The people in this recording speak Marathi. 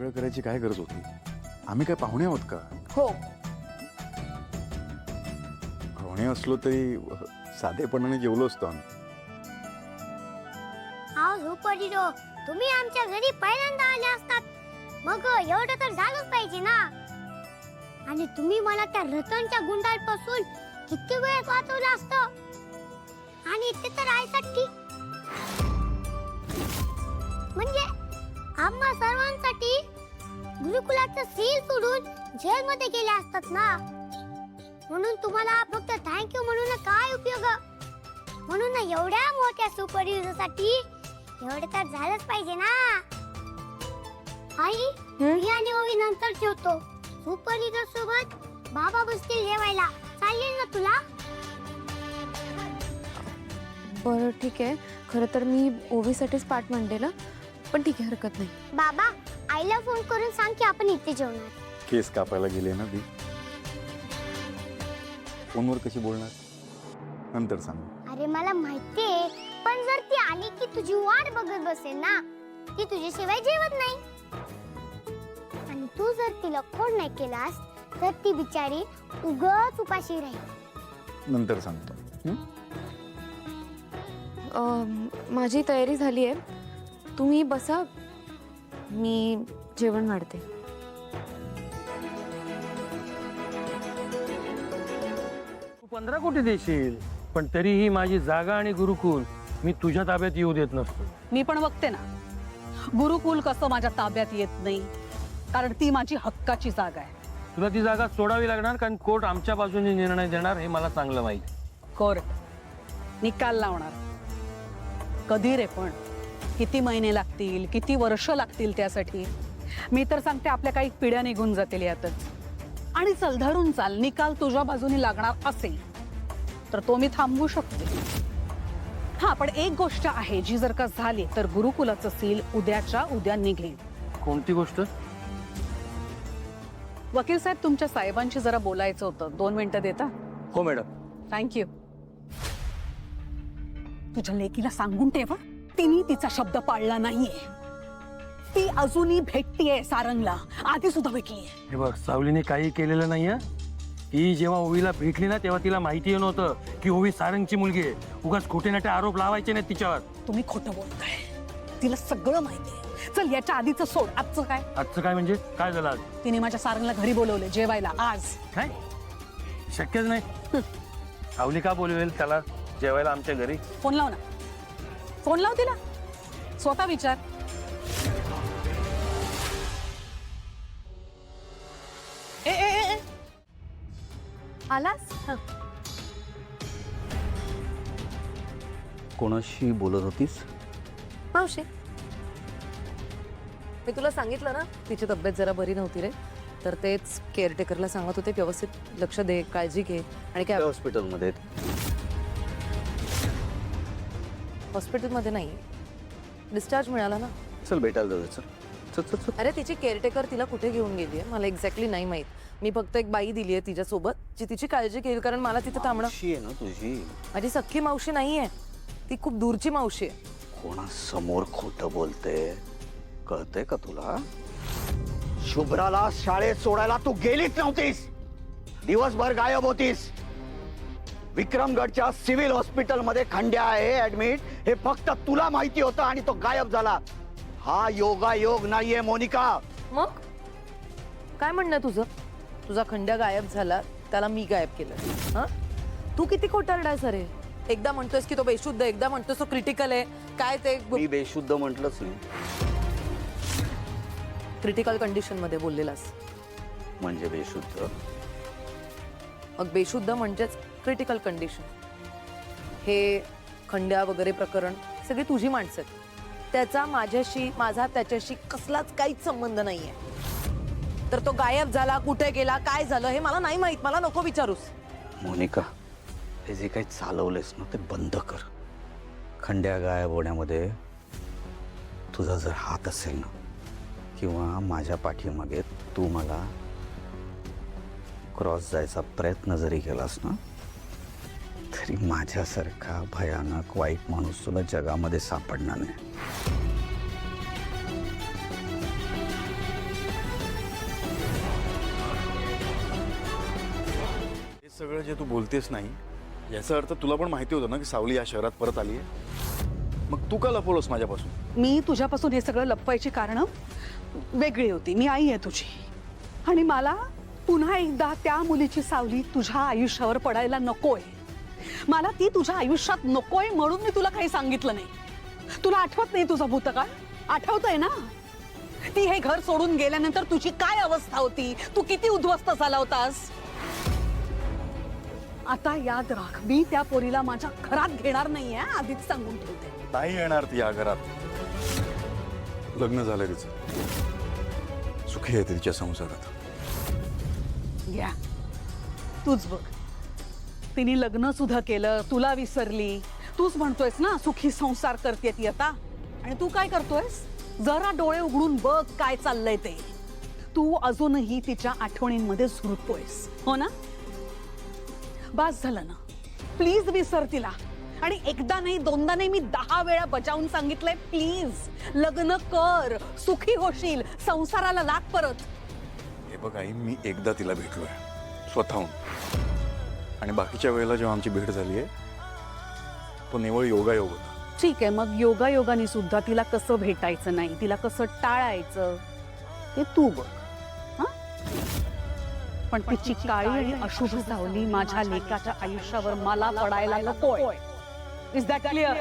सगळं करायची काय गरज होती? आम्ही काय पाहुणे आहोत का? हो. पाहुणे असलो तरी साधेपणाने जेवलो असतो आम्ही. सुपरहिरो, तुम्ही आमच्या घरी पहिल्यांदा आले असतात, मग एवढं तर झालंच पाहिजे ना. आणि तुम्ही मला त्या रतनच्या गुंडांपासून किती वेळ वाचवलं असतं, आणि ते तर आईसाठी, म्हणजे आम्हा सर्वांसाठी गुरुकुलाचं सील सोडून जेल मध्ये गेले असतात ना. म्हणून तुम्हाला फक्त थँक्यू म्हणून काय उपयोग? म्हणून एवढ्या मोठ्या सुपरहिरो साठी एवढं तर झालंच पाहिजे ना. आई, मी आणि ओवी नंतर जेवतो. सुपरहिरो सोबत बाबा बसतील जेवायला. चालेल ना तुला? बरं ठीक आहे. खरं तर मी ओवीसाठीच पाठ मांडलेलं, पण ठीक आहे, हरकत नाही. बाबा, आईला फोन करून सांग की आपण इथे जेवणार. केस कापायला गेले ना ती. फोनवर कशी बोलणार? नंतर सांग. अरे मला माहितीये, पण जर ती आली की तुझी वाट बघत बसेल ना. ती तुझ्याशिवाय जेवत नाही. आणि तू जर तिला फोन नाही केलास तर ती बिचारी उगाच उपाशी राहील. नंतर सांगतो. माझी तयारी झाली आहे, तुम्ही बसा, मी जेवण वाढते. तू 15 कोटी देशील, पण तरीही माझी जागा आणि गुरुकुल मी तुझ्या ताब्यात येऊ देत नसतो. मी पण बघते ना, गुरुकुल कसं माझ्या ताब्यात येत नाही, कारण ती माझी हक्काची जागा आहे. तुला ती जागा सोडावी लागणार, कारण कोर्ट आमच्या बाजूने निर्णय देणार हे मला चांगलं माहिती. कोर्ट निकाल लावणार. कधी रे पण? किती महिने लागतील, किती वर्ष लागतील त्यासाठी? मी तर सांगते आपल्या काही पिढ्या निघून जातील यातच. आणि चल धरून चाल, निकाल तुझ्या बाजूने लागणार असेल तर तो मी थांबवू शकते. हा, पण एक गोष्ट आहे, जी जर का झाली तर गुरुकुलाचं सील उद्याच्या उद्या निघेल. कोणती गोष्ट? वकील साहेब, तुमच्या साहेबांशी जरा बोलायचं होतं. 2 मिनिटं देता? हो मॅडम. थँक्यू. तुझ्या लेकीला सांगून ठेव, तिने तिचा शब्द पाळला नाहीये. ती अजूनही भेटतीये सारंगला, आधी सुद्धा भेटलीये. हे बघ, सावलीने काही केलेलं नाहीये. ही जेव्हा ओवीला भेटली ना, तेव्हा तिला माहिती नव्हतं की ओवी सारंगची मुलगी आहे. उगाच खोटे नाटे आरोप लावायचे नाहीत तिच्यावर. तुम्ही खोटं बोलताय, तिला सगळं माहितीये. चल याच्या आधीचं सोड, आजचं काय? आजचं काय म्हणजे? काय झालं आज? तिने माझ्या सारंगला घरी बोलवले जेवायला आज. काय? शक्यच नाही. सावली का बोलवेल त्याला जेवायला आमच्या घरी? फोन लाव ना, फोन लाव तिला, स्वतः विचार. ए ए ए, आलास? कोणाशी बोलत होतीस? मावशी, मी तुला सांगितलं ना तिची तब्येत जरा बरी नव्हती रे, तर तेच केअरटेकरला सांगत होते व्यवस्थित लक्ष दे, काळजी घे. आणि काय हॉस्पिटलमध्ये? हॉस्पिटलमध्ये नाही, डिस्चार्ज मिळाला ना. चल भेटायला जाऊ. चल चल चल चल. अरे तिची केअरटेकर तिला कुठे घेऊन गेली आहे मला एक्झॅक्टली नाही माहीत. मी फक्त एक बाई दिली आहे तिच्यासोबत, जी तिची काळजी घेईल, कारण मला तिथे थांबणं. मावशी आहे ना तुझी? माझी सख्खी मावशी नाही आहे, ती खूप दूरची मावशी आहे. कोणासमोर खोटं बोलते कळतंय का तुला? शुभ्राला शाळेत सोडायला तू गेलीच नव्हतीस, दिवसभर गायब होतीस. विक्रमगडच्या सिव्हिल हॉस्पिटलमध्ये खंड्या आहे ऍडमिट, हे फक्त तुला माहिती होतं आणि तो गायब झाला. हा योगायोग नाहीये मोनिका. मग काय म्हणणं तुझं? तुझा खंड्या गायब झाला, त्याला मी गायब केलं? हा, तू किती खोटारडायस रे. एकदा म्हणतोयस की तो बेशुद्ध, एकदा म्हणतोस तो क्रिटिकल आहे. काय ते? मी बेशुद्ध म्हटलंच नाही. क्रिटिकल कंडिशन मध्ये बोललेलास म्हणजे बेशुद्ध? मग बेशुद्ध म्हणजेच क्रिटिकल कंडिशन. हे खंड्या वगैरे प्रकरण सगळी तुझी माणसं आहेत. त्याचा माझ्याशी, माझा त्याच्याशी कसलाच काहीच संबंध नाहीये. तर तो गायब झाला, कुठे गेला, काय झालं हे मला नाही माहित. मला नको विचारूस. मोनिका, हे जे काही चालवलंयस ना ते बंद कर. खंड्या गायब होण्यामध्ये तुझा जर हात असेल ना, किंवा माझ्या पाठीमागे तू मला क्रॉस जायचा प्रयत्न जरी केलास ना, तरी माझ्यासारखा भयानक वाईट माणूस तुला जगामध्ये सापडणार नाही. सगळं जे तू बोलतेस नाही याचा अर्थ तुला पण माहिती होतं ना की सावली या शहरात परत आली आहे. मग तू का लपवलंस माझ्यापासून? मी तुझ्यापासून हे सगळं लपवायची कारणं वेगळी होती. मी आई आहे तुझी आणि मला पुन्हा एकदा त्या मुलीची सावली तुझ्या आयुष्यावर पडायला नकोय. मला ती तुझ्या आयुष्यात नकोय म्हणून मी तुला काही सांगितलं नाही. तुला आठवत नाही तुझा भूतकाळ? आठवतंय ना? ती हे घर सोडून गेल्यानंतर तुझी काय अवस्था होती, तू किती उद्ध्वस्त झाला होतास. आता याद राख, मी त्या पोरीला माझ्या घरात घेणार नाहीये, आधीच सांगून ठेवते. नाही येणार ती या घरात. लग्न झालं तिचं, सुखी आहे तिच्या संसारात. घ्या तूच बघ, तिने लग्न सुद्धा केलं, तुला विसरली. तूच म्हणतोयस ना सुखी संसार करते ती आता, आणि तू काय करतोयस? जरा डोळे उघडून बघ काय चाललंय ते. तू अजूनही तिच्या आठवणींमध्ये झुरतोयस, हो ना? बास झालं ना, प्लीज विसर तिला. आणि एकदा नाही, दोनदा नाही, मी 10 वेळा बजावून सांगितलंय, प्लीज लग्न कर, सुखी होशील, संसाराला लाग परत. हे बघ आई, मी एकदा तिला भेटलोय स्वतःहून, आणि बाकीच्या वेळेला जेव्हा आमची भेट झाली आहे तो निवळ योगायोग होता. ठीक आहे, मग योगायोगाने सुद्धा तिला कसं भेटायचं नाही, तिला कसं टाळायचं ते तू बघ. हं? पण तिची काळी आणि अशुभ सावली माझ्या लेकाच्या आयुष्यावर मला पडायला नकोय. Is that clear?